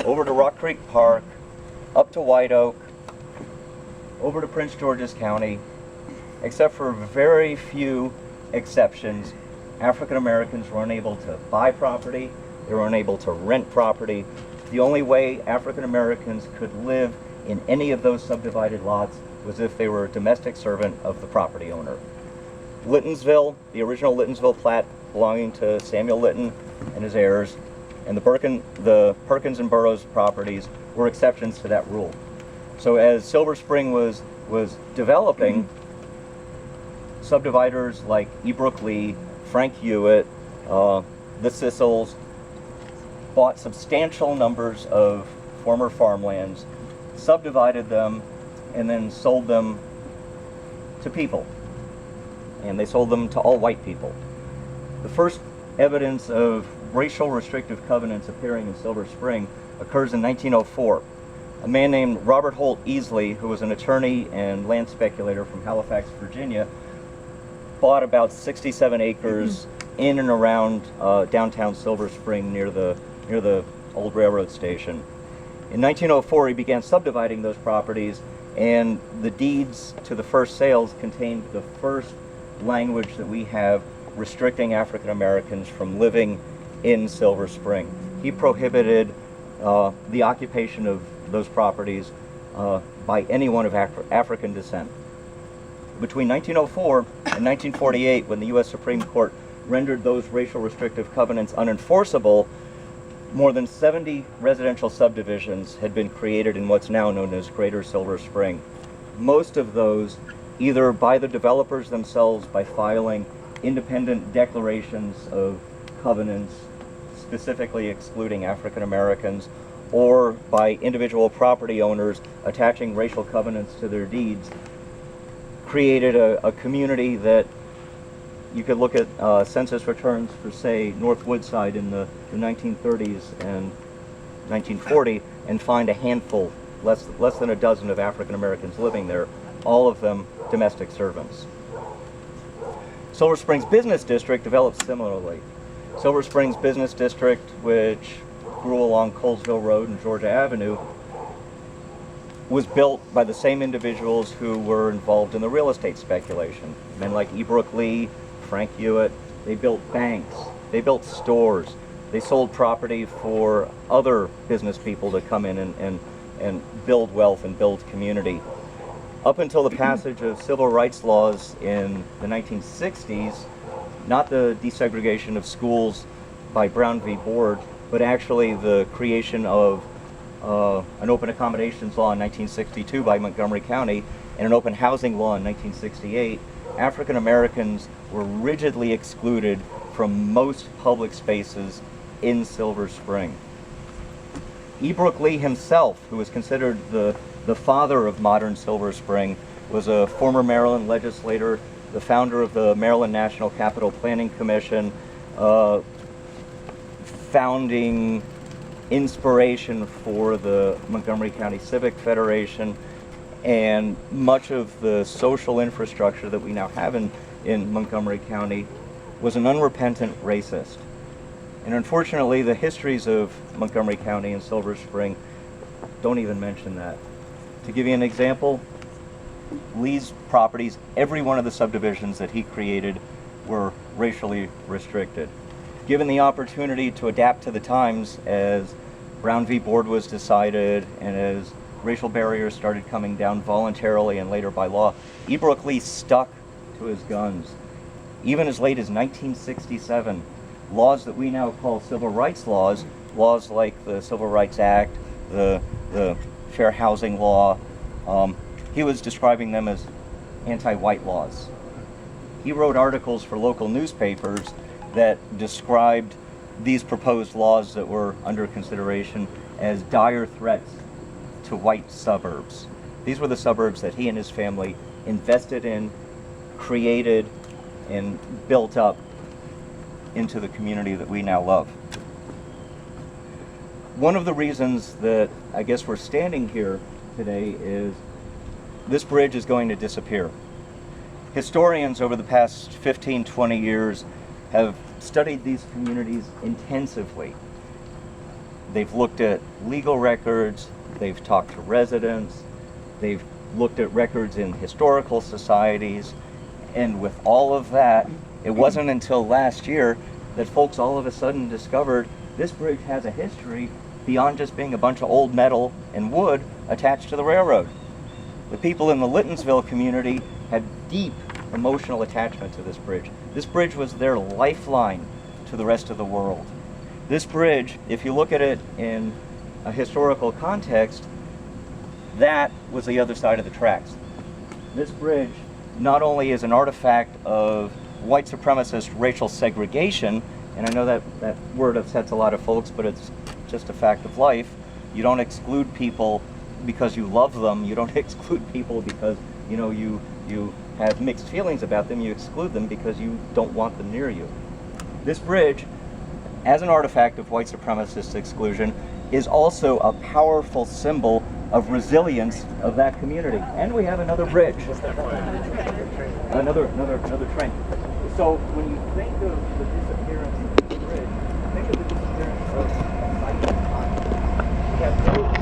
over to Rock Creek Park, up to White Oak, over to Prince George's County. Except for very few exceptions, African Americans were unable to buy property, they were unable to rent property. The only way African Americans could live in any of those subdivided lots was if they were a domestic servant of the property owner. Littonsville, the original Littonsville plat belonging to Samuel Litton and his heirs, and the Perkins and Burroughs properties were exceptions to that rule. So as Silver Spring was developing, subdividers like E. Brooke Lee, Frank Hewitt, the Sissels, bought substantial numbers of former farmlands, subdivided them, and then sold them to people. And they sold them to all white people. The first evidence of racial restrictive covenants appearing in Silver Spring occurs in 1904. A man named Robert Holt Easley, who was an attorney and land speculator from Halifax, Virginia, bought about 67 acres in and around downtown Silver Spring near the old railroad station. In 1904, he began subdividing those properties, and the deeds to the first sales contained the first language that we have restricting African Americans from living in Silver Spring. He prohibited the occupation of those properties by anyone of African descent. Between 1904 and 1948, when the U.S. Supreme Court rendered those racial restrictive covenants unenforceable, more than 70 residential subdivisions had been created in what's now known as Greater Silver Spring. Most of those either by the developers themselves by filing independent declarations of covenants specifically excluding African Americans, or by individual property owners attaching racial covenants to their deeds, created a community that you could look at census returns for, say, North Woodside in the 1930s and 1940 and find a handful, less than a dozen of African Americans living there, all of them domestic servants. Silver Springs Business District developed similarly. Silver Springs Business District, which grew along Colesville Road and Georgia Avenue, was built by the same individuals who were involved in the real estate speculation. Men like E. Brooke Lee, Frank Hewitt. They built banks, they built stores, they sold property for other business people to come in and build wealth and build community. Up until the passage of civil rights laws in the 1960s, not the desegregation of schools by Brown v. Board, but actually the creation of an open accommodations law in 1962 by Montgomery County and an open housing law in 1968, African Americans were rigidly excluded from most public spaces in Silver Spring. E. Brooke Lee himself, who was considered the father of modern Silver Spring, was a former Maryland legislator, the founder of the Maryland National Capital Planning Commission, founding inspiration for the Montgomery County Civic Federation, and much of the social infrastructure that we now have in Montgomery County was an unrepentant racist. And unfortunately, the histories of Montgomery County and Silver Spring don't even mention that. To give you an example, Lee's properties, every one of the subdivisions that he created were racially restricted. Given the opportunity to adapt to the times as Brown v. Board was decided and as racial barriers started coming down voluntarily and later by law, E. Brooke Lee stuck to his guns. Even as late as 1967, laws that we now call civil rights laws, laws like the Civil Rights Act, the Fair Housing Law, he was describing them as anti-white laws. He wrote articles for local newspapers that described these proposed laws that were under consideration as dire threats to white suburbs. These were the suburbs that he and his family invested in, created, and built up into the community that we now love. One of the reasons that I guess we're standing here today is this bridge is going to disappear. Historians over the past 15, 20 years have studied these communities intensively. They've looked at legal records, they've talked to residents, they've looked at records in historical societies, and with all of that, it wasn't until last year that folks all of a sudden discovered this bridge has a history beyond just being a bunch of old metal and wood attached to the railroad. The people in the Littonsville community had deep emotional attachment to this bridge. This bridge was their lifeline to the rest of the world. This bridge, if you look at it in a historical context, that was the other side of the tracks. This bridge not only is an artifact of white supremacist racial segregation, and I know that word upsets a lot of folks, but it's just a fact of life. You don't exclude people because you love them. You don't exclude people because you have mixed feelings about them. You exclude them because you don't want them near you. This bridge, as an artifact of white supremacist exclusion, is also a powerful symbol of resilience of that community. And we have another bridge, another train. So when you think of the disappearance of the bridge, think of the disappearance of cycle time. We have no